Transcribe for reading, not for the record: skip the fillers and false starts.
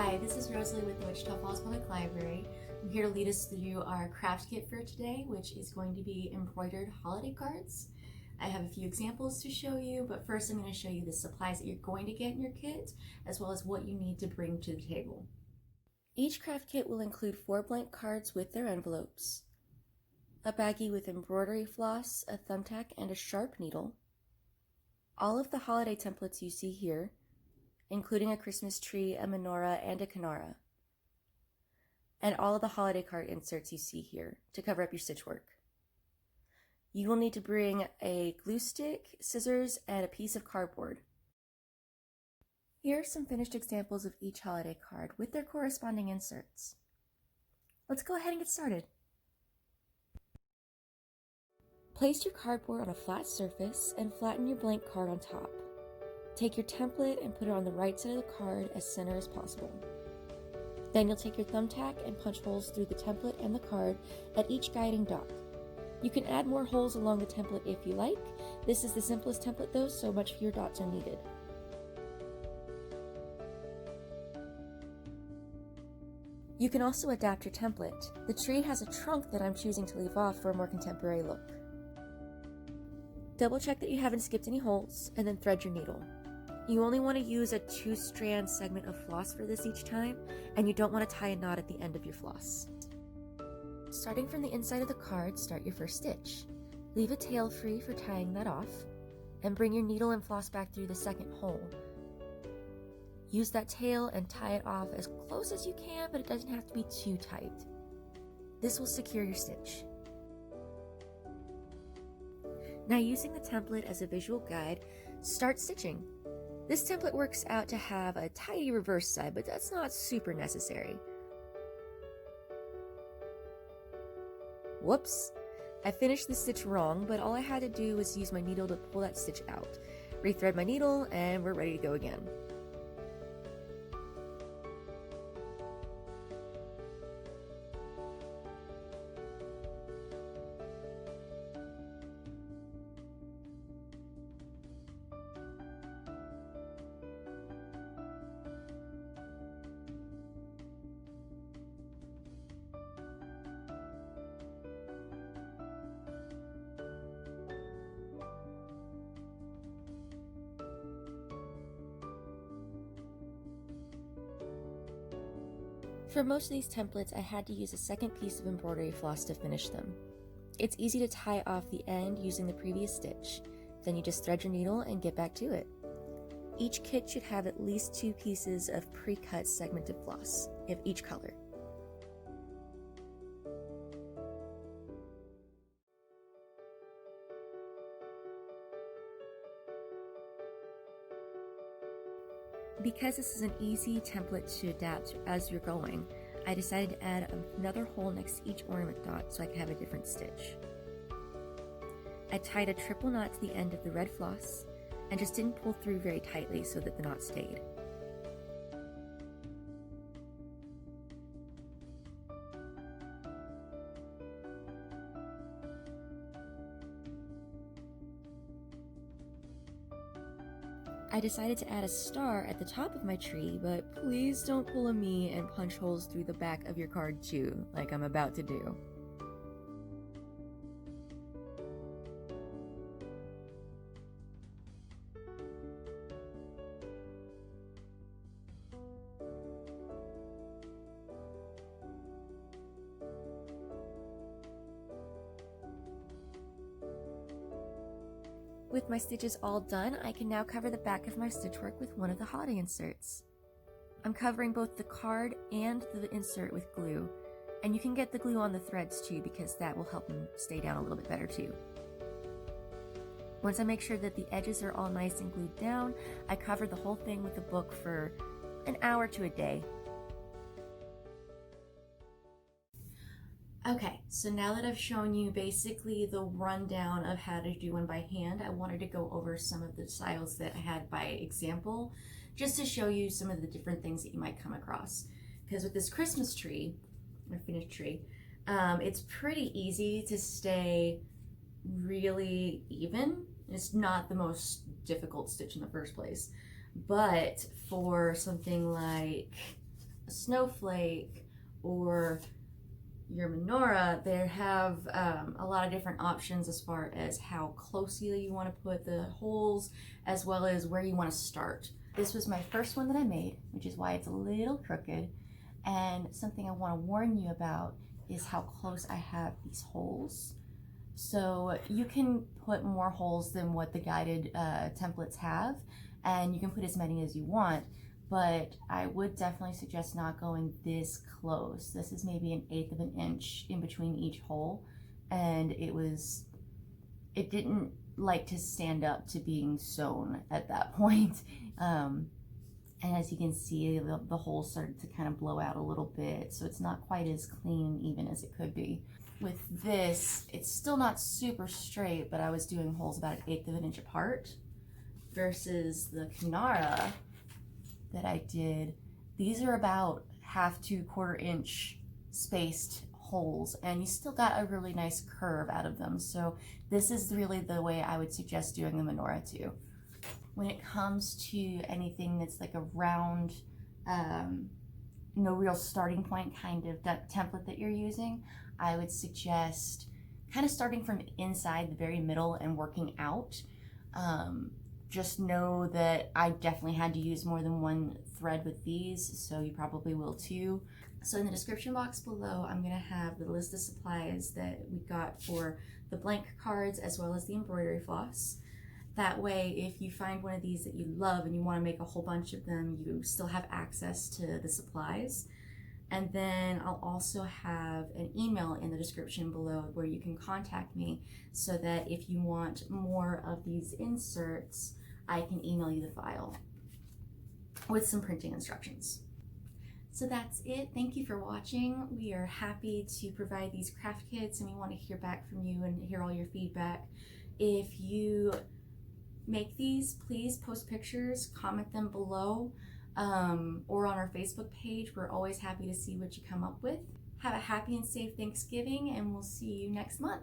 Hi, this is Rosalie with the Wichita Falls Public Library. I'm here to lead us through our craft kit for today, which is going to be embroidered holiday cards. I have a few examples to show you, but first I'm going to show you the supplies that you're going to get in your kit, as well as what you need to bring to the table. Each craft kit will include 4 blank cards with their envelopes, a baggie with embroidery floss, a thumbtack, and a sharp needle, all of the holiday templates you see here, including a Christmas tree, a menorah, and a kinara, and all of the holiday card inserts you see here to cover up your stitch work. You will need to bring a glue stick, scissors, and a piece of cardboard. Here are some finished examples of each holiday card with their corresponding inserts. Let's go ahead and get started. Place your cardboard on a flat surface and flatten your blank card on top. Take your template and put it on the right side of the card as center as possible. Then you'll take your thumbtack and punch holes through the template and the card at each guiding dot. You can add more holes along the template if you like. This is the simplest template though, so much fewer dots are needed. You can also adapt your template. The tree has a trunk that I'm choosing to leave off for a more contemporary look. Double check that you haven't skipped any holes and then thread your needle. You only want to use a 2-strand segment of floss for this each time, and you don't want to tie a knot at the end of your floss. Starting from the inside of the card, start your first stitch. Leave a tail free for tying that off, and bring your needle and floss back through the second hole. Use that tail and tie it off as close as you can, but it doesn't have to be too tight. This will secure your stitch. Now, using the template as a visual guide, start stitching. This template works out to have a tidy reverse side, but that's not super necessary. Whoops! I finished the stitch wrong, but all I had to do was use my needle to pull that stitch out. Rethread my needle, and we're ready to go again. For most of these templates, I had to use a second piece of embroidery floss to finish them. It's easy to tie off the end using the previous stitch. Then you just thread your needle and get back to it. Each kit should have at least 2 pieces of pre-cut segmented floss, of each color. Because this is an easy template to adapt as you're going, I decided to add another hole next to each ornament dot so I could have a different stitch. I tied a triple knot to the end of the red floss and just didn't pull through very tightly so that the knot stayed. I decided to add a star at the top of my tree, but please don't pull a me and punch holes through the back of your card too, like I'm about to do. With my stitches all done, I can now cover the back of my stitchwork with one of the holiday inserts. I'm covering both the card and the insert with glue, and you can get the glue on the threads too because that will help them stay down a little bit better too. Once I make sure that the edges are all nice and glued down, I cover the whole thing with a book for an hour to a day. Okay, so now that I've shown you basically the rundown of how to do one by hand, I wanted to go over some of the styles that I had by example, just to show you some of the different things that you might come across. Because with this Christmas tree, or finished tree, it's pretty easy to stay really even. It's not the most difficult stitch in the first place. But for something like a snowflake or your menorah, they have a lot of different options as far as how closely you want to put the holes, as well as where you want to start. This was my first one that I made, which is why it's a little crooked. And something I want to warn you about is how close I have these holes. So you can put more holes than what the guided templates have, and you can put as many as you want, but I would definitely suggest not going this close. This is maybe 1/8 of an inch in between each hole, and it didn't like to stand up to being sewn at that point. And as you can see, the holes started to kind of blow out a little bit, so it's not quite as clean and even as it could be. With this, it's still not super straight, but I was doing holes about 1/8 of an inch apart, versus the Kunara that I did. These are about 1/2 to 1/4 inch spaced holes, and you still got a really nice curve out of them. So this is really the way I would suggest doing the menorah too. When it comes to anything that's like a round, no real starting point kind of template that you're using, I would suggest kind of starting from inside the very middle and working out. Just know that I definitely had to use more than one thread with these, so you probably will too. So in the description box below, I'm gonna have the list of supplies that we got for the blank cards as well as the embroidery floss. That way, if you find one of these that you love and you wanna make a whole bunch of them, you still have access to the supplies. And then I'll also have an email in the description below where you can contact me, so that if you want more of these inserts, I can email you the file with some printing instructions. So that's it. Thank you for watching. We are happy to provide these craft kits, and we want to hear back from you and hear all your feedback. If you make these, please post pictures, comment them below, or on our Facebook page. We're always happy to see what you come up with. Have a happy and safe Thanksgiving, and we'll see you next month.